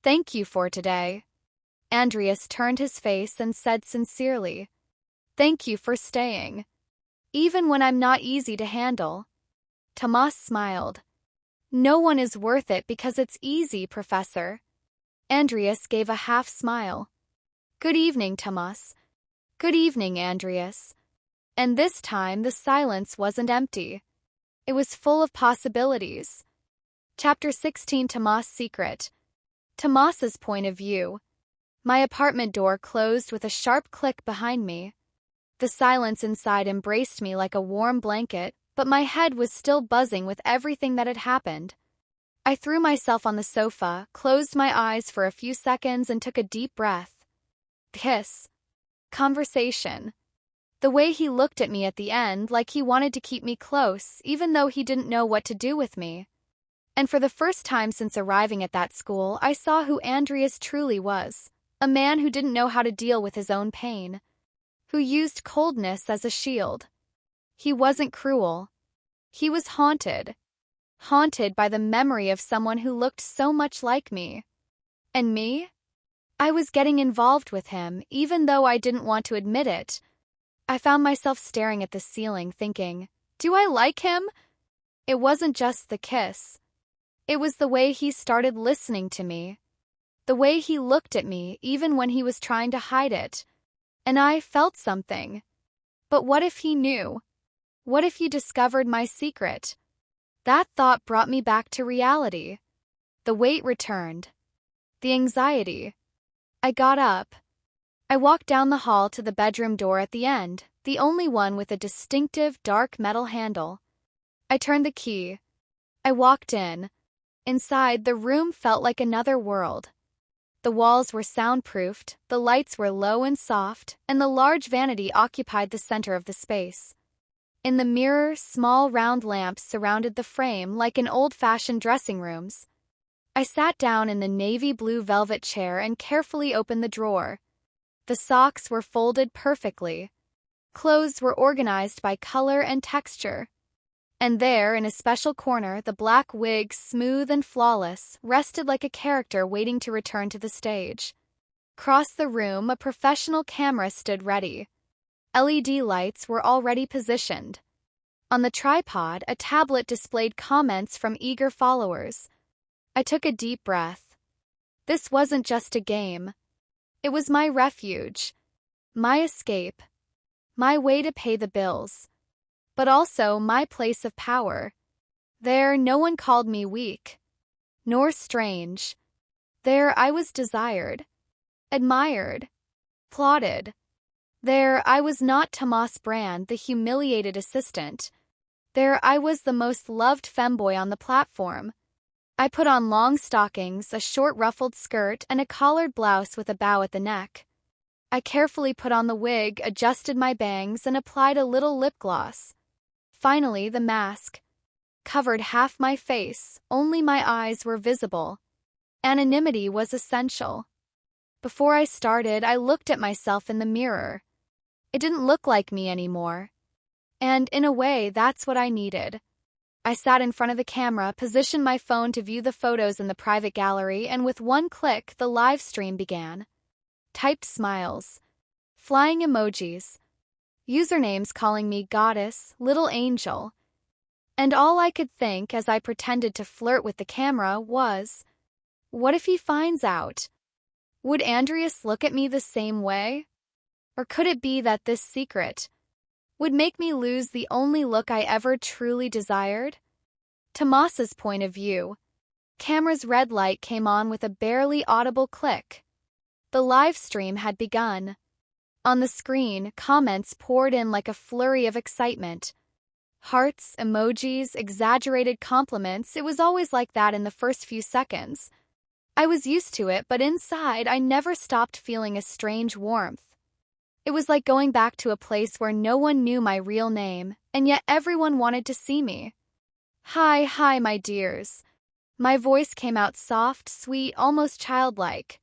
Thank you for today. Andreas turned his face and said sincerely, Thank you for staying. Even when I'm not easy to handle. Tomas smiled. No one is worth it because it's easy, Professor. Andreas gave a half smile. Good evening, Tomas. Good evening, Andreas. And this time the silence wasn't empty. It was full of possibilities. Chapter 16, Tomas' Secret. Tomas's point of view. My apartment door closed with a sharp click behind me. The silence inside embraced me like a warm blanket, but my head was still buzzing with everything that had happened. I threw myself on the sofa, closed my eyes for a few seconds, and took a deep breath. Kiss. Conversation. The way he looked at me at the end, like he wanted to keep me close, even though he didn't know what to do with me. And for the first time since arriving at that school, I saw who Andreas truly was. A man who didn't know how to deal with his own pain. Who used coldness as a shield. He wasn't cruel. He was haunted. Haunted by the memory of someone who looked so much like me. And me? I was getting involved with him, even though I didn't want to admit it. I found myself staring at the ceiling, thinking, do I like him? It wasn't just the kiss. It was the way he started listening to me. The way he looked at me, even when he was trying to hide it. And I felt something. But what if he knew? What if he discovered my secret? That thought brought me back to reality. The weight returned. The anxiety. I got up. I walked down the hall to the bedroom door at the end, the only one with a distinctive dark metal handle. I turned the key. I walked in. Inside, the room felt like another world. The walls were soundproofed, the lights were low and soft, and the large vanity occupied the center of the space. In the mirror, small round lamps surrounded the frame like in old-fashioned dressing rooms. I sat down in the navy blue velvet chair and carefully opened the drawer. The socks were folded perfectly. Clothes were organized by color and texture. And there, in a special corner, the black wig, smooth and flawless, rested like a character waiting to return to the stage. Across the room, a professional camera stood ready. LED lights were already positioned. On the tripod, a tablet displayed comments from eager followers. I took a deep breath. This wasn't just a game. It was my refuge. My escape. My way to pay the bills. But also my place of power. There, no one called me weak. Nor strange. There, I was desired. Admired. Applauded. There, I was not Tomas Brand, the humiliated assistant. There, I was the most loved femboy on the platform. I put on long stockings, a short ruffled skirt, and a collared blouse with a bow at the neck. I carefully put on the wig, adjusted my bangs, and applied a little lip gloss. Finally, the mask. Covered half my face, only my eyes were visible. Anonymity was essential. Before I started, I looked at myself in the mirror. It didn't look like me anymore. And, in a way, that's what I needed. I sat in front of the camera, positioned my phone to view the photos in the private gallery, and with one click, the live stream began. Typed smiles. Flying emojis. Usernames calling me goddess, little angel. And all I could think as I pretended to flirt with the camera was, what if he finds out? Would Andreas look at me the same way? Or could it be that this secret would make me lose the only look I ever truly desired? Tomas's point of view. Camera's red light came on with a barely audible click. The live stream had begun. On the screen, comments poured in like a flurry of excitement. Hearts, emojis, exaggerated compliments, it was always like that in the first few seconds. I was used to it, but inside I never stopped feeling a strange warmth. It was like going back to a place where no one knew my real name, and yet everyone wanted to see me. Hi, my dears. My voice came out soft, sweet, almost childlike.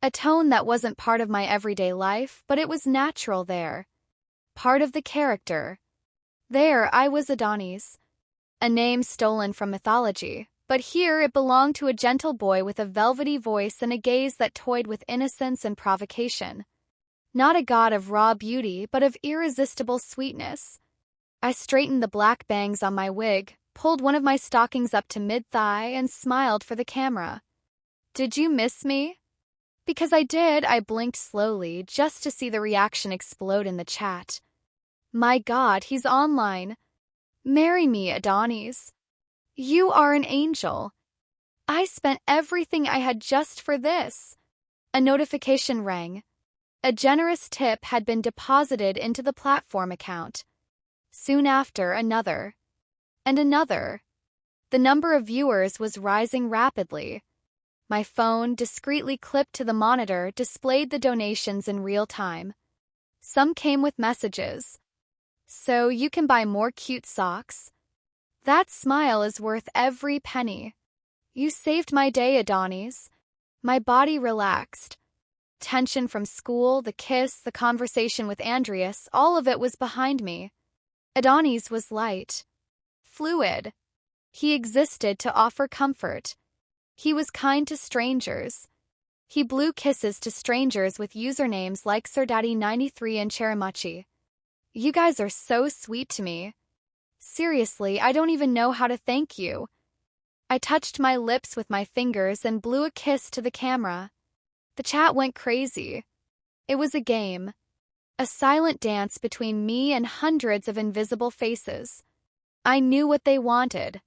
A tone that wasn't part of my everyday life, but it was natural there. Part of the character. There, I was Adonis. A name stolen from mythology, But here it belonged to a gentle boy with a velvety voice and a gaze that toyed with innocence and provocation. Not a god of raw beauty, but of irresistible sweetness. I straightened the black bangs on my wig, pulled one of my stockings up to mid-thigh, and smiled for the camera. "Did you miss me?" Because I did, I blinked slowly, just to see the reaction explode in the chat. "My God, he's online. Marry me, Adonis. You are an angel. I spent everything I had just for this." A notification rang. A generous tip had been deposited into the platform account. Soon after, another. And another. The number of viewers was rising rapidly. My phone, discreetly clipped to the monitor, displayed the donations in real time. Some came with messages. "So you can buy more cute socks? That smile is worth every penny. You saved my day, Adonis." My body relaxed. Tension from school, the kiss, the conversation with Andreas, all of it was behind me. Adonis was light. Fluid. He existed to offer comfort. He was kind to strangers. He blew kisses to strangers with usernames like SirDaddy93 and Cheramachi. You guys are so sweet to me. Seriously, I don't even know how to thank you. I touched my lips with my fingers and blew a kiss to the camera. The chat went crazy. It was a game. A silent dance between me and hundreds of invisible faces. I knew what they wanted.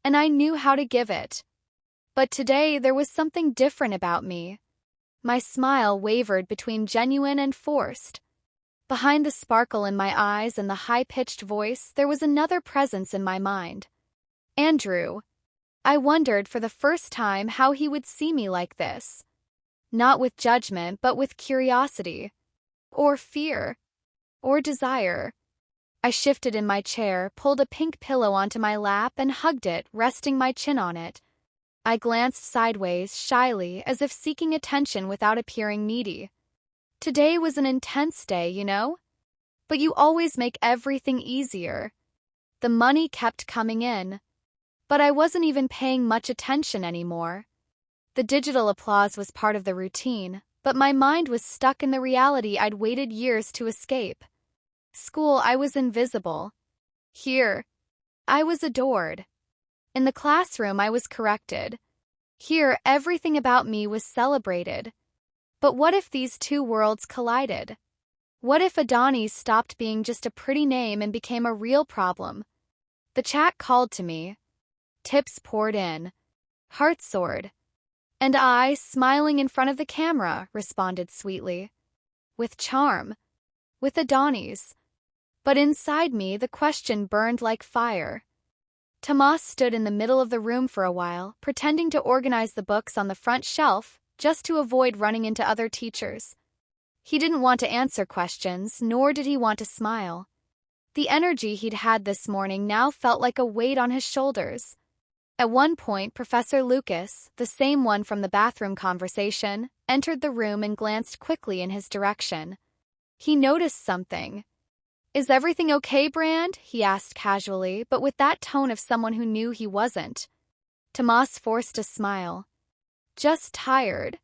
And I knew how to give it. But today there was something different about me. My smile wavered between genuine and forced. Behind the sparkle in my eyes and the high-pitched voice, there was another presence in my mind. Andrew. I wondered for the first time how he would see me like this. Not with judgment, but with curiosity. Or fear. Or desire. I shifted in my chair, pulled a pink pillow onto my lap, and hugged it, resting my chin on it. I glanced sideways, shyly, as if seeking attention without appearing needy. Today was an intense day, you know? But you always make everything easier. The money kept coming in. But I wasn't even paying much attention anymore. The digital applause was part of the routine, but my mind was stuck in the reality I'd waited years to escape. School, I was invisible. Here, I was adored. In the classroom, I was corrected. Here, everything about me was celebrated. But what if these two worlds collided? What if Adonis stopped being just a pretty name and became a real problem? The chat called to me. Tips poured in. Heart soared. And I, smiling in front of the camera, responded sweetly. With charm. With Adonis. But inside me, the question burned like fire. Tomas stood in the middle of the room for a while, pretending to organize the books on the front shelf, just to avoid running into other teachers. He didn't want to answer questions, nor did he want to smile. The energy he'd had this morning now felt like a weight on his shoulders. At one point, Professor Lucas, the same one from the bathroom conversation, entered the room and glanced quickly in his direction. He noticed something. "Is everything okay, Brand?" he asked casually, but with that tone of someone who knew he wasn't. Tomas forced a smile. "Just tired."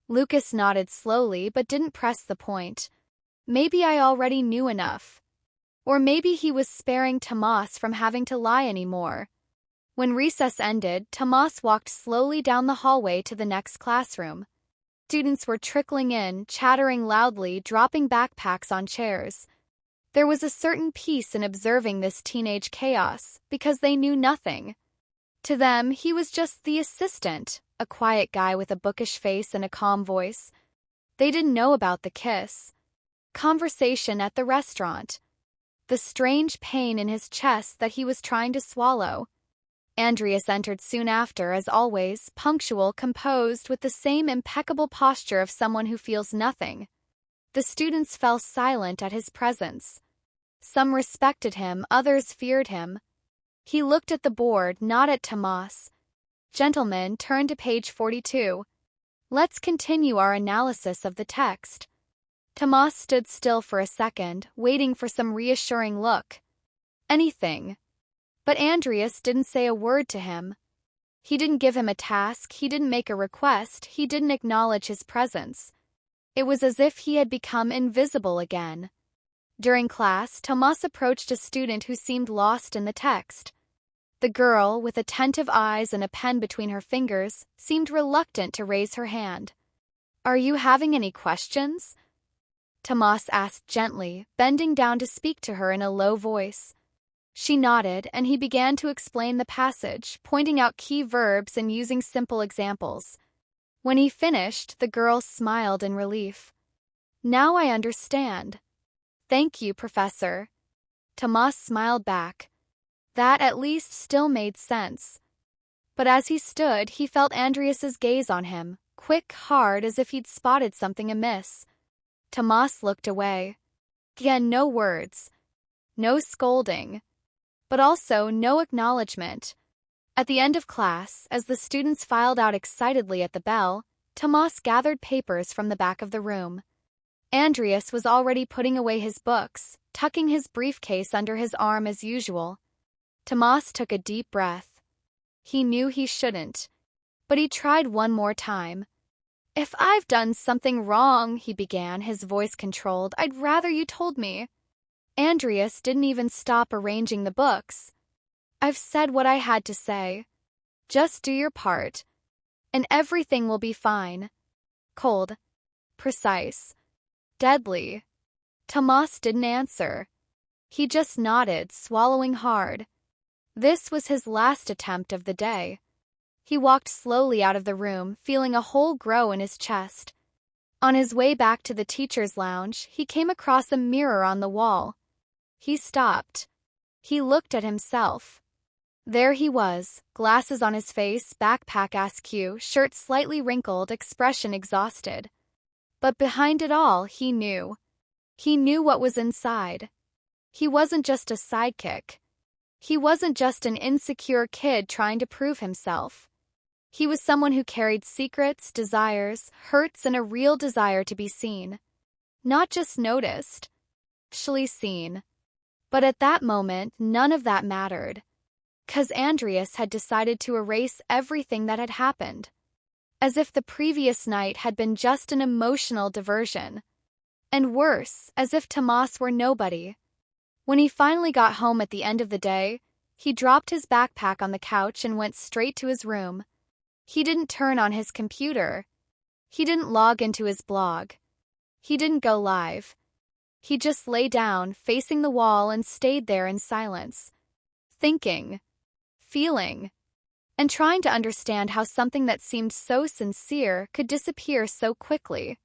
Lucas nodded slowly but didn't press the point. Maybe I already knew enough. Or maybe he was sparing Tomas from having to lie anymore. When recess ended, Tomas walked slowly down the hallway to the next classroom. Students were trickling in, chattering loudly, dropping backpacks on chairs. There was a certain peace in observing this teenage chaos, because they knew nothing. To them, he was just the assistant, a quiet guy with a bookish face and a calm voice. They didn't know about the kiss. Conversation at the restaurant. The strange pain in his chest that he was trying to swallow. Andreas entered soon after, as always, punctual, composed, with the same impeccable posture of someone who feels nothing. The students fell silent at his presence. Some respected him, others feared him. He looked at the board, not at Tomas. "Gentlemen, turn to page 42. Let's continue our analysis of the text." Tomas stood still for a second, waiting for some reassuring look. Anything. But Andreas didn't say a word to him. He didn't give him a task, he didn't make a request, he didn't acknowledge his presence. It was as if he had become invisible again. During class, Tomas approached a student who seemed lost in the text. The girl, with attentive eyes and a pen between her fingers, seemed reluctant to raise her hand. "Are you having any questions?" Tomas asked gently, bending down to speak to her in a low voice. She nodded, and he began to explain the passage, pointing out key verbs and using simple examples. When he finished, the girl smiled in relief. "Now I understand." "Thank you, Professor." Tomas smiled back. That at least still made sense. But as he stood, he felt Andreas's gaze on him, quick, hard, as if he'd spotted something amiss. Tomas looked away. Again, no words. No scolding. But also no acknowledgement. At the end of class, as the students filed out excitedly at the bell, Tomas gathered papers from the back of the room. Andreas was already putting away his books, tucking his briefcase under his arm as usual. Tomas took a deep breath. He knew he shouldn't, but he tried one more time. "If I've done something wrong," he began, his voice controlled, "I'd rather you told me." Andreas didn't even stop arranging the books. "I've said what I had to say. Just do your part, and everything will be fine." Cold. Precise. Deadly. Tomas didn't answer. He just nodded, swallowing hard. This was his last attempt of the day. He walked slowly out of the room, feeling a hole grow in his chest. On his way back to the teacher's lounge, he came across a mirror on the wall. He stopped. He looked at himself. There he was, glasses on his face, backpack askew, shirt slightly wrinkled, expression exhausted. But behind it all, he knew. He knew what was inside. He wasn't just a sidekick. He wasn't just an insecure kid trying to prove himself. He was someone who carried secrets, desires, hurts, and a real desire to be seen. Not just noticed. Actually seen. But at that moment, none of that mattered. 'Cause Andreas had decided to erase everything that had happened. As if the previous night had been just an emotional diversion. And worse, as if Tomas were nobody. When he finally got home at the end of the day, he dropped his backpack on the couch and went straight to his room. He didn't turn on his computer. He didn't log into his blog. He didn't go live. He just lay down, facing the wall, and stayed there in silence. Thinking. Feeling. And trying to understand how something that seemed so sincere could disappear so quickly.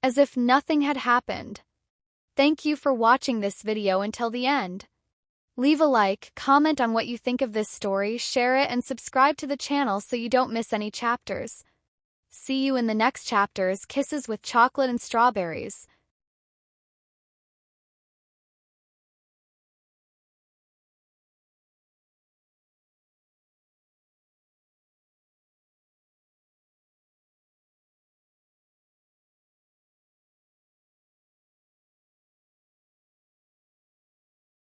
As if nothing had happened. Thank you for watching this video until the end. Leave a like, comment on what you think of this story, share it, and subscribe to the channel so you don't miss any chapters. See you in the next chapters. Kisses with chocolate and strawberries.